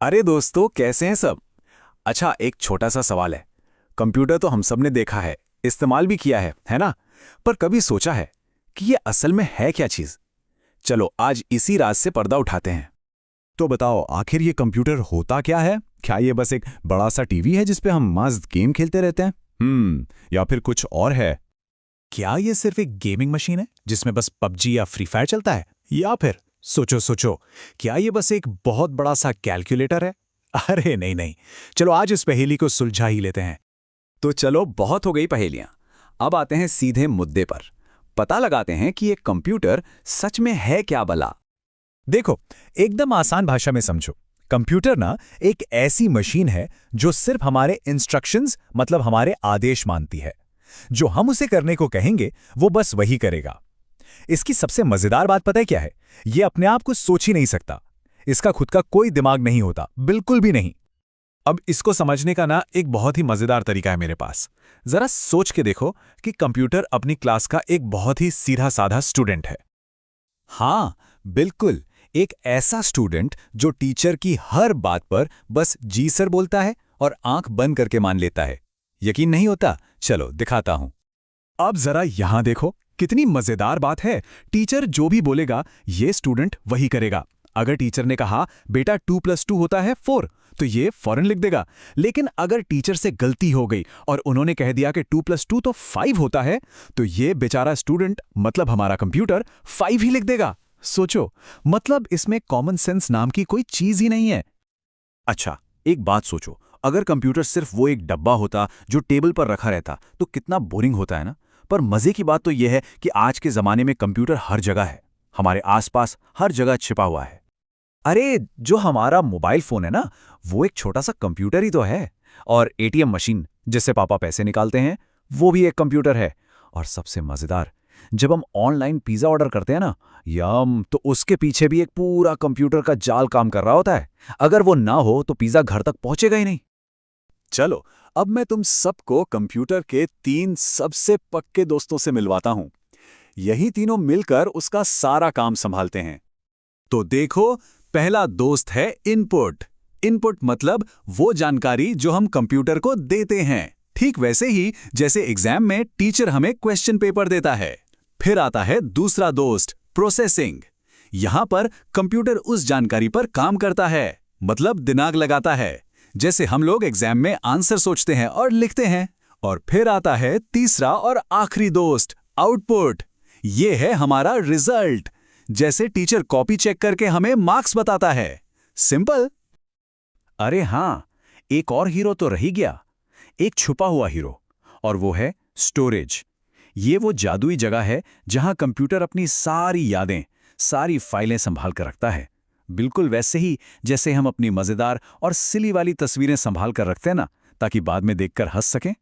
अरे दोस्तों, कैसे हैं सब। अच्छा, एक छोटा सा सवाल है। कंप्यूटर तो हम सब ने देखा है, इस्तेमाल भी किया है ना। पर कभी सोचा है कि ये असल में है क्या चीज। चलो आज इसी राज से पर्दा उठाते हैं। तो बताओ, आखिर ये कंप्यूटर होता क्या है? क्या ये बस एक बड़ा सा टीवी है जिसपे हम मस्त गेम खेलते रहते हैं? या फिर कुछ और है? क्या ये सिर्फ एक गेमिंग मशीन है जिसमें बस पबजी या फ्री फायर चलता है? या फिर सोचो सोचो, क्या ये बस एक बहुत बड़ा सा कैलकुलेटर है? अरे नहीं नहीं, चलो आज इस पहेली को सुलझा ही लेते हैं। तो चलो, बहुत हो गई पहेलियां। अब आते हैं सीधे मुद्दे पर। पता लगाते हैं कि ये कंप्यूटर सच में है क्या भला। देखो, एकदम आसान भाषा में समझो। कंप्यूटर ना एक ऐसी मशीन है जो सिर्फ हमारे इंस्ट्रक्शंस मतलब हमारे आदेश मानती है। जो हम उसे करने को कहेंगे वो बस वही करेगा। इसकी सबसे मजेदार बात पता है क्या है? ये अपने आप को सोच ही नहीं सकता। इसका खुद का कोई दिमाग नहीं होता, बिल्कुल भी नहीं। अब इसको समझने का ना एक बहुत ही मजेदार तरीका है मेरे पास। जरा सोच के देखो कि कंप्यूटर अपनी क्लास का एक बहुत ही सीधा साधा स्टूडेंट है। हाँ, बिल्कुल। एक ऐसा स्टूडेंट जो टीचर की हर बात पर बस जी सर बोलता है और आंख बंद करके मान लेता है। यकीन नहीं होता? चलो दिखाता हूं। अब जरा यहां देखो, कितनी मजेदार बात है। टीचर जो भी बोलेगा ये स्टूडेंट वही करेगा। अगर टीचर ने कहा बेटा 2+2 होता है 4, तो ये फौरन लिख देगा। लेकिन अगर टीचर से गलती हो गई और उन्होंने कह दिया कि 2+2 तो 5 होता है, तो ये बेचारा स्टूडेंट मतलब हमारा कंप्यूटर 5 ही लिख देगा। सोचो, मतलब इसमें कॉमन सेंस नाम की कोई चीज ही नहीं है। अच्छा, एक बात सोचो, अगर कंप्यूटर सिर्फ वो एक डब्बा होता जो टेबल पर रखा रहता तो कितना बोरिंग होता है ना। पर मजे की बात तो यह है कि आज के जमाने में कंप्यूटर हर जगह है, हमारे आसपास हर जगह छिपा हुआ है। अरे, जो हमारा मोबाइल फोन है ना, वो एक छोटा सा कंप्यूटर ही तो है। और एटीएम मशीन जिससे पापा पैसे निकालते हैं, वो भी एक कंप्यूटर है। और सबसे मजेदार, जब हम ऑनलाइन पिज्जा ऑर्डर करते हैं ना, तो उसके पीछे भी एक पूरा कंप्यूटर का जाल काम कर रहा होता है। अगर वो ना हो तो पिज्जा घर तक पहुंचेगा ही नहीं। चलो, अब मैं तुम सबको कंप्यूटर के 3 सबसे पक्के दोस्तों से मिलवाता हूं। यही तीनों मिलकर उसका सारा काम संभालते हैं। तो देखो, पहला दोस्त है इनपुट। इनपुट मतलब वो जानकारी जो हम कंप्यूटर को देते हैं, ठीक वैसे ही जैसे एग्जाम में टीचर हमें क्वेश्चन पेपर देता है। फिर आता है दूसरा दोस्त, प्रोसेसिंग। यहां पर कंप्यूटर उस जानकारी पर काम करता है, मतलब दिमाग लगाता है। जैसे हम लोग एग्जाम में आंसर सोचते हैं और लिखते हैं। और फिर आता है तीसरा और आखिरी दोस्त, आउटपुट। ये है हमारा रिजल्ट। जैसे टीचर कॉपी चेक करके हमें मार्क्स बताता है। सिंपल। अरे हां, एक और हीरो तो रह ही गया, एक छुपा हुआ हीरो। और वो है स्टोरेज। ये वो जादुई जगह है जहां कंप्यूटर अपनी सारी यादें, सारी फाइलें संभाल कर रखता है। बिल्कुल वैसे ही जैसे हम अपनी मजेदार और सिली वाली तस्वीरें संभाल कर रखते हैं ना, ताकि बाद में देखकर हंस सकें।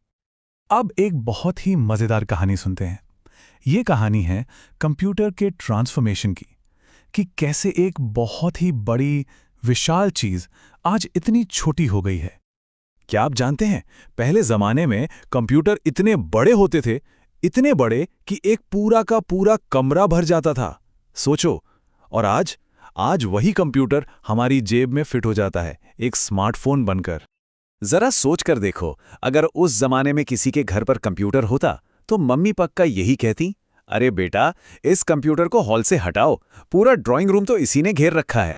अब एक बहुत ही मजेदार कहानी सुनते हैं। ये कहानी है कंप्यूटर के ट्रांसफॉर्मेशन की, कि कैसे एक बहुत ही बड़ी विशाल चीज आज इतनी छोटी हो गई है। क्या आप जानते हैं, पहले जमाने में कंप्यूटर इतने बड़े होते थे, इतने बड़े कि एक पूरा का पूरा कमरा भर जाता था। सोचो, और आज वही कंप्यूटर हमारी जेब में फिट हो जाता है, एक स्मार्टफोन बनकर। जरा सोच कर देखो, अगर उस जमाने में किसी के घर पर कंप्यूटर होता तो मम्मी पक्का यही कहती, अरे बेटा, इस कंप्यूटर को हॉल से हटाओ, पूरा ड्राइंग रूम तो इसी ने घेर रखा है।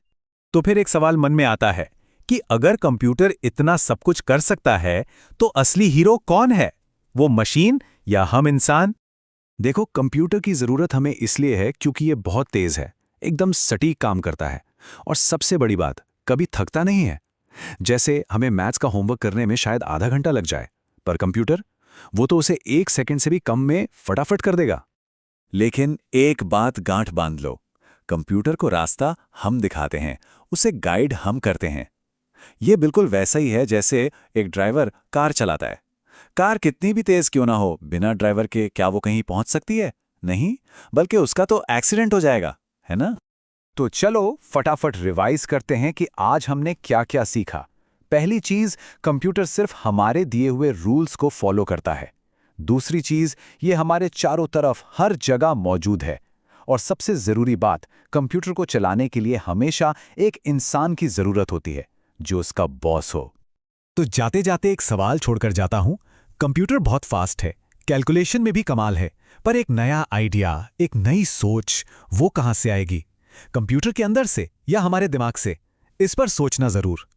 तो फिर एक सवाल मन में आता है कि अगर कंप्यूटर इतना सब कुछ कर सकता है तो असली हीरो कौन है? वो मशीन या हम इंसान? देखो, कंप्यूटर की जरूरत हमें इसलिए है क्योंकि ये बहुत तेज है, एकदम सटीक काम करता है। और सबसे बड़ी बात, कभी थकता नहीं है। जैसे हमें मैथ्स का होमवर्क करने में शायद आधा घंटा लग जाए, पर कंप्यूटर वो तो उसे 1 सेकंड से भी कम में फटाफट कर देगा। लेकिन एक बात गांठ बांध लो, कंप्यूटर को रास्ता हम दिखाते हैं, उसे गाइड हम करते हैं। ये बिल्कुल वैसा ही है जैसे एक ड्राइवर कार चलाता है। कार कितनी भी तेज क्यों ना हो, बिना ड्राइवर के क्या वो कहीं पहुंच सकती है? नहीं, बल्कि उसका तो एक्सीडेंट हो जाएगा, है ना? तो चलो फटाफट रिवाइज करते हैं कि आज हमने क्या क्या सीखा। पहली चीज, कंप्यूटर सिर्फ हमारे दिए हुए रूल्स को फॉलो करता है। दूसरी चीज, ये हमारे चारों तरफ हर जगह मौजूद है। और सबसे जरूरी बात, कंप्यूटर को चलाने के लिए हमेशा एक इंसान की जरूरत होती है, जो उसका बॉस हो। तो जाते जाते एक सवाल छोड़कर जाता हूं। कंप्यूटर बहुत फास्ट है, कैलकुलेशन में भी कमाल है, पर एक नया आइडिया, एक नई सोच, वो कहां से आएगी? कंप्यूटर के अंदर से या हमारे दिमाग से? इस पर सोचना जरूर।